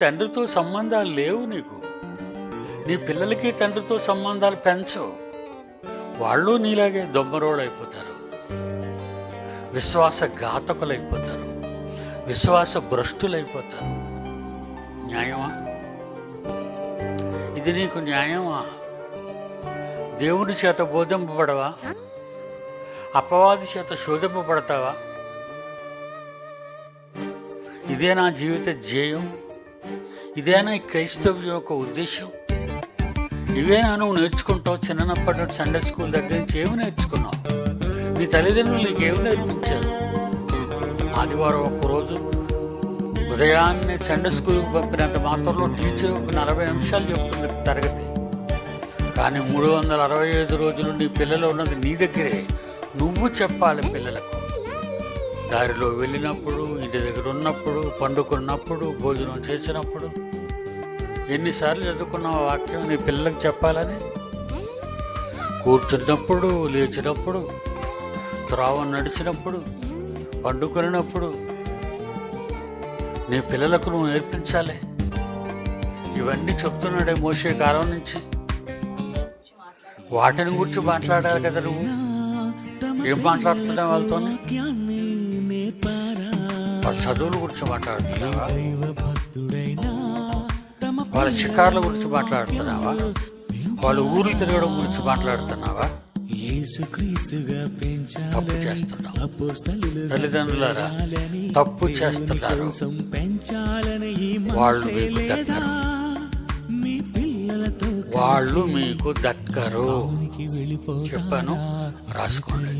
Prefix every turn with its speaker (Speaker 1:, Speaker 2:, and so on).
Speaker 1: తండ్రితో సంబంధాలు లేవు నీకు. నీ పిల్లలకి తండ్రితో సంబంధాలు పెంచవు. వాళ్ళు నీలాగే దొమ్మరోళ్ళు అయిపోతారు, విశ్వాస ఘాతకులైపోతారు, విశ్వాస భ్రష్టులైపోతారు. న్యాయమా? ఇది నీకు న్యాయమా? దేవుని చేత బోధింపబడవా? అపవాది చేత శోధింపబడతావా? ఇదే నా జీవిత ధ్యేయం, ఇదేనా ఈ క్రైస్తవ్యం యొక్క ఉద్దేశం? ఇవేనా నువ్వు నేర్చుకుంటావు? చిన్నప్పటి నుండి సండే స్కూల్ దగ్గర నుంచి ఏమి నేర్చుకున్నావు? నీ తల్లిదండ్రులు నీకేమి నేర్పించారు? ఆదివారం ఒక్కరోజు ఉదయాన్నే సండే స్కూల్కి పంపినంత మాత్రంలో టీచర్ 40 నిమిషాలు చెప్తుంది తరగతి. కానీ 365 రోజులు నీ పిల్లలు ఉన్నది నీ దగ్గరే. నువ్వు చెప్పాలి పిల్లలకు. దారిలో వెళ్ళినప్పుడు, ఇంటి దగ్గర ఉన్నప్పుడు, పండుకున్నప్పుడు, భోజనం చేసినప్పుడు. ఎన్నిసార్లు చదువుకున్నావు వాక్యం నీ పిల్లలకు చెప్పాలని? కూర్చున్నప్పుడు, లేచినప్పుడు, త్రోవ నడిచినప్పుడు, పండుకున్నప్పుడు నీ పిల్లలకు నువ్వు నేర్పించాలి. ఇవన్నీ చెప్తున్నాడే మోషే కాలం నుంచి. వాటిని గురించి మాట్లాడాలి కదా నువ్వు. ఏం మాట్లాడుతున్నావు వాళ్ళతో? వాళ్ళ చదువుల గురించి మాట్లాడుతున్నావా? వాళ్ళ షికార్ల గురించి మాట్లాడుతున్నావా? వాళ్ళ ఊర్లు తిరగడం గురించి మాట్లాడుతున్నావా? తప్పు చేస్తున్నావు. తల్లిదండ్రులారా, తప్పు చేస్తున్నారు. వాళ్ళు మీకు దక్కరు, వాళ్ళు మీకు దక్కరు. చెప్పాను, రాసుకోండి.